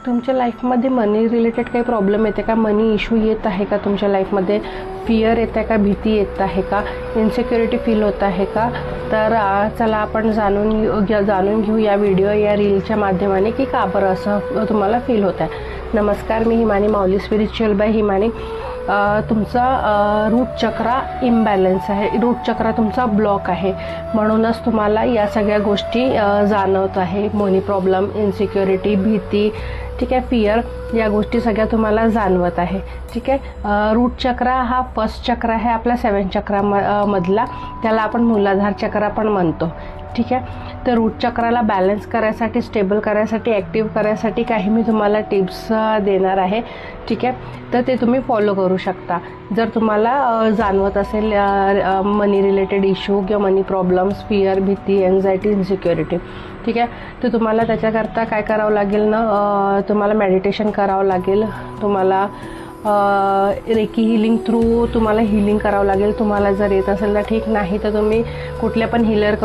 तुमच्या लाईफमध्ये मनी रिलेटेड काही प्रॉब्लेम येते का? मनी इश्यू येत आहे का तुमच्या लाईफमध्ये? फिअर येत आहे का? भीती येत आहे का? इन्सिक्युरिटी फील होत आहे का? तर चला आपण जाणून घेऊ या व्हिडिओ या रीलच्या माध्यमाने की का बरं असं तुम्हाला फील होत आहे. नमस्कार, मी हिमानी, माऊली स्पिरिच्युअल बाय हिमानी. तुमचा रूट चक्रा इम्बॅलन्स आहे, रूट चक्रा तुमचा ब्लॉक आहे, म्हणूनच तुम्हाला या सगळ्या गोष्टी जाणवत आहे. मनी प्रॉब्लेम, इन्सिक्युरिटी, भीती, ठीक आहे, फिअर, या गोष्टी सगळ्या तुम्हाला जाणवत आहे. ठीक आहे. रूट चक्रा हा फर्स्ट चक्र आहे आपल्या 7 चक्रा मधला, त्याला आपण मूलाधार चक्र पण म्हणतो. ठीक आहे. तर रूट चक्राला बॅलन्स करायसाठी, स्टेबल करायसाठी, ॲक्टिव्ह करायसाठी काही मी तुम्हाला टिप्स देणार आहे. ठीक आहे. तर ते तुम्ही फॉलो करू शकता. जर तुम्हाला जाणवत असेल मनी रिलेटेड इश्यू किंवा मनी प्रॉब्लेम्स, फिअर, भीती, एन्झायटी, इन्सिक्युरिटी, ठीक आहे, तर तुम्हाला त्याच्याकरता काय करावं लागेल ना, तुम्हाला मेडिटेशन करावं लागेल, तुम्हाला रेकी हिलिंग थ्रू तुम्हाला हिलिंग करावं लागेल. तुम्हाला जर येत असेल तर ठीक, नाही तर तुम्ही कुठल्या पण हिलर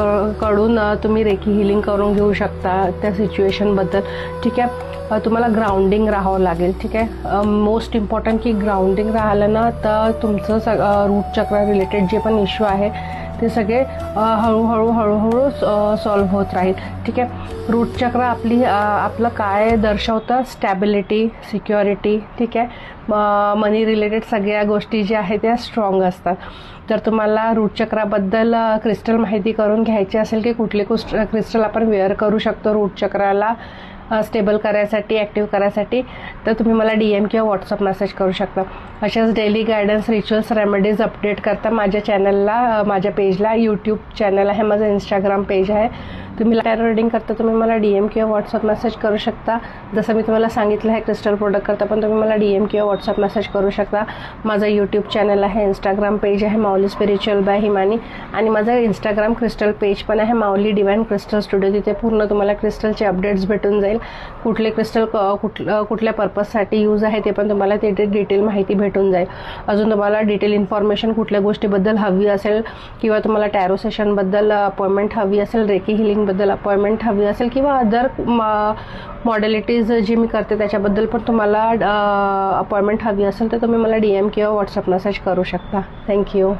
कडून तुम्ही रेकी हिलिंग करून घेऊ शकता त्या सिच्युएशनबद्दल. ठीक आहे. तुम्हाला ग्राउंडिंग राहावं लागेल. ठीक आहे. मोस्ट इम्पॉर्टंट की ग्राउंडिंग राहिलं ना तर तुमचं रूट चक्र रिलेटेड जे पण इश्यू आहे ते सगळे हळूहळू सॉल्व्ह होत राहील. ठीक आहे. रूट चक्र आपलं काय दर्शवतं? Stability, security. ठीक आहे. मनी रिलेटेड सगळ्या गोष्टी ज्या आहेत त्या स्ट्रॉंग असतात. जर तुम्हाला रूट चक्राबद्दल क्रिस्टल माहिती करून घ्यायची असेल की कुठले क्रिस्टल आपण वेअर करू शकतो रूट चक्राला स्टेबल करायसाठी, ॲक्टिव्ह करायसाठी, तर तुम्ही मला DM किंवा व्हॉट्सअप मेसेज करू शकता. अशाच daily guidance, rituals, remedies update करता माझ्या चॅनलला, माझ्या पेजला, यूट्यूब चॅनल आहे, माझं इंस्टाग्राम पेज आहे. तुम्ही टॅरो रीडिंग करता तुम्ही मला DM किंवा व्हॉट्सअप मेसेज करू शकता. जसं मी तुम्हाला सांगितलं आहे क्रिस्टल प्रोडक्ट करता पण तुम्ही मला DM किंवा व्हॉट्सअप मेसेज करू शकता. माझं यूट्यूब चॅनल आहे, इंस्टाग्राम पेज आहे माऊली स्पिरिच्युअल बाय हिमानी, आणि माझं इंस्टाग्राम क्रिस्टल पेज पण आहे माऊली डिवाइन क्रिस्टल स्टुडिओ. तिथे पूर्ण तुम्हाला क्रिस्टलचे अपडेट्स भेटून जाईल. कुठले क्रिस्टल कुठल्या पर्पजसाठी यूज आहे ते पण तुम्हाला ते डिटेल माहिती भेटून जाईल. अजून तुम्हाला डिटेल इन्फॉर्मेशन कुठल्या गोष्टीबद्दल हवी असेल किंवा तुम्हाला टॅरो सेशनबद्दल अपॉइंटमेंट हवी असेल, रेकी हिलिंगबद्दल अपॉइंटमेंट हवी असेल किंवा अदर मॉडेलिटीज जी मी करते त्याच्याबद्दल पण तुम्हाला अपॉइंटमेंट हवी असेल तर तुम्ही मला DM किंवा व्हॉट्सअप मेसेज करू शकता. थँक्यू.